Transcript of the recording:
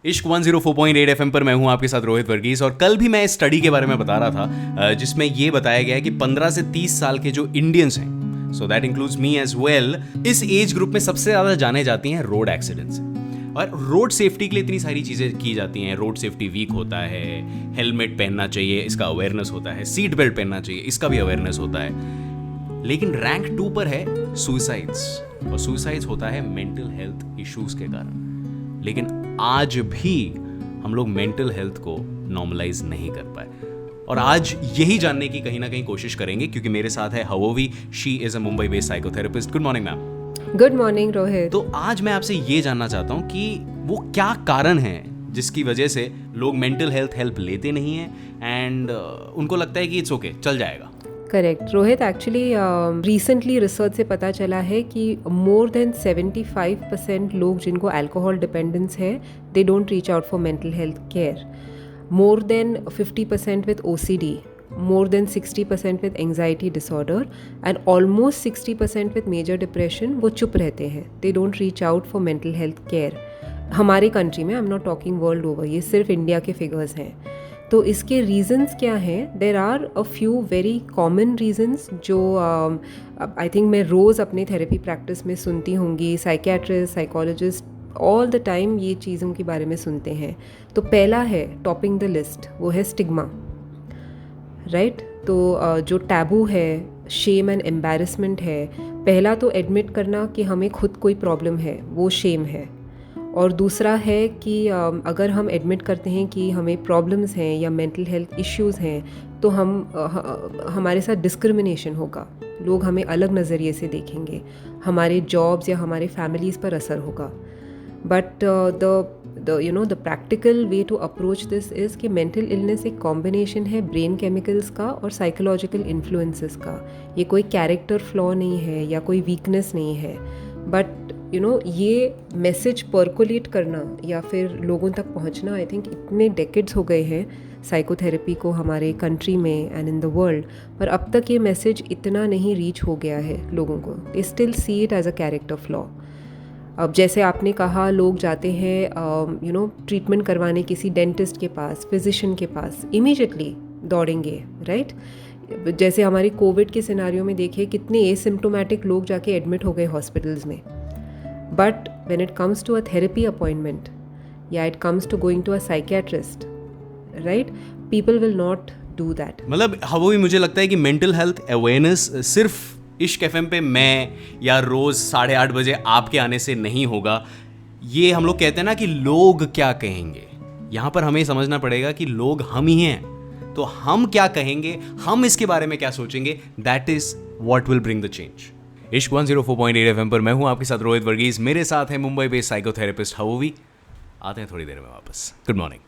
इश्क 104.8 FM पर मैं हूं आपके साथ रोहित वर्गीस। और कल भी मैं इस स्टडी के बारे में बता रहा था जिसमें ये बताया गया है कि 15 से 30 साल के जो इंडियंस हैं, so that includes me as well, इस एज ग्रुप में सबसे ज़्यादा जाने जाती हैं रोड एक्सीडेंट्स। और रोड सेफ्टी के लिए इतनी सारी चीज़ें की जाती हैं। रोड सेफ्टी वीक होता है, हेलमेट पहनना चाहिए, इसका अवेयरनेस होता है, सीट बेल्ट पहनना चाहिए, इसका भी अवेयरनेस होता है। लेकिन रैंक 2 पर है सुसाइड्स, और सुसाइड्स होता है मेंटल हेल्थ इश्यूज के कारण। लेकिन आज भी हम लोग मेंटल हेल्थ को नॉर्मलाइज नहीं कर पाए, और आज यही जानने की कहीं ना कहीं कोशिश करेंगे, क्योंकि मेरे साथ है Havovi. She is a Mumbai based psychotherapist. Good morning ma'am. Good morning Rohit. तो आज मैं आपसे ये जानना चाहता हूँ कि वो क्या कारण है जिसकी वजह से लोग मेंटल हेल्थ हेल्प लेते नहीं हैं एंड उनको लगता है कि इट्स ओके, चल जाएगा। Correct Rohit, actually recently research से पता चला है कि मोर देन 75% लोग जिनको अल्कोहल डिपेंडेंस है, they don't reach out for mental health care. More than 50% with OCD, more than 60% with anxiety disorder and almost 60% with major depression वो चुप रहते हैं, they don't reach out for mental health care। हमारे country में, I'm not talking world over, ये सिर्फ India के figures हैं। तो इसके रीजंस क्या हैं? There are a few very common reasons जो आई थिंक मैं रोज़ अपने थेरेपी प्रैक्टिस में सुनती होंगी। Psychiatrist, psychologist all the time ये चीज़ों के बारे में सुनते हैं। तो पहला है टॉपिंग द लिस्ट, वो है स्टिग्मा, राइट। तो जो टैबू है, शेम एंड एम्बैरसमेंट है। पहला तो एडमिट करना कि हमें खुद कोई प्रॉब्लम है, वो शेम है। और दूसरा है कि अगर हम एडमिट करते हैं कि हमें प्रॉब्लम्स हैं या मेंटल हेल्थ इश्यूज़ हैं, तो हमारे साथ डिस्क्रिमिनेशन होगा, लोग हमें अलग नज़रिए से देखेंगे, हमारे जॉब्स या हमारे फैमिलीज़ पर असर होगा। But the practical way to approach this is कि मेंटल इलनेस एक कॉम्बिनेशन है ब्रेन केमिकल्स का और साइकोलॉजिकल इन्फ्लुएंसेस का। ये कोई कैरेक्टर फ्लॉ नहीं है या कोई वीकनेस नहीं है। बट ये मैसेज पर्कोलेट करना या फिर लोगों तक पहुंचना, आई थिंक इतने डेकेड्स हो गए हैं साइकोथेरेपी को हमारे कंट्री में एंड इन द वर्ल्ड, पर अब तक ये मैसेज इतना नहीं रीच हो गया है लोगों को। They still see it as a character flaw. अब जैसे आपने कहा, लोग जाते हैं ट्रीटमेंट करवाने किसी डेंटिस्ट के पास, फिजिशियन के पास, इमीडिएटली दौड़ेंगे, राइट। जैसे हमारे कोविड के सिनारियो में देखिए कितने एसिम्प्टोमेटिक लोग जाके एडमिट हो गए हॉस्पिटल्स में। But when it comes to a therapy appointment, it comes to going to a psychiatrist, right? People will not do that. मतलब वो भी मुझे लगता है कि मेंटल हेल्थ अवेयरनेस सिर्फ इश्क FM पे मैं या रोज़ 8:30 बजे आपके आने से नहीं होगा। ये हम लोग कहते हैं ना कि लोग क्या कहेंगे, यहाँ पर हमें समझना पड़ेगा कि लोग हम ही हैं, तो हम क्या कहेंगे, हम इसके बारे में क्या सोचेंगे, that is what will bring the change. इश्क 104.8 FM पर मैं हूं आपके साथ रोहित वर्गीस। मेरे साथ है मुंबई बेस्ड साइकोथेरेपिस्ट हवोवी। आते हैं थोड़ी देर में वापस। Good morning.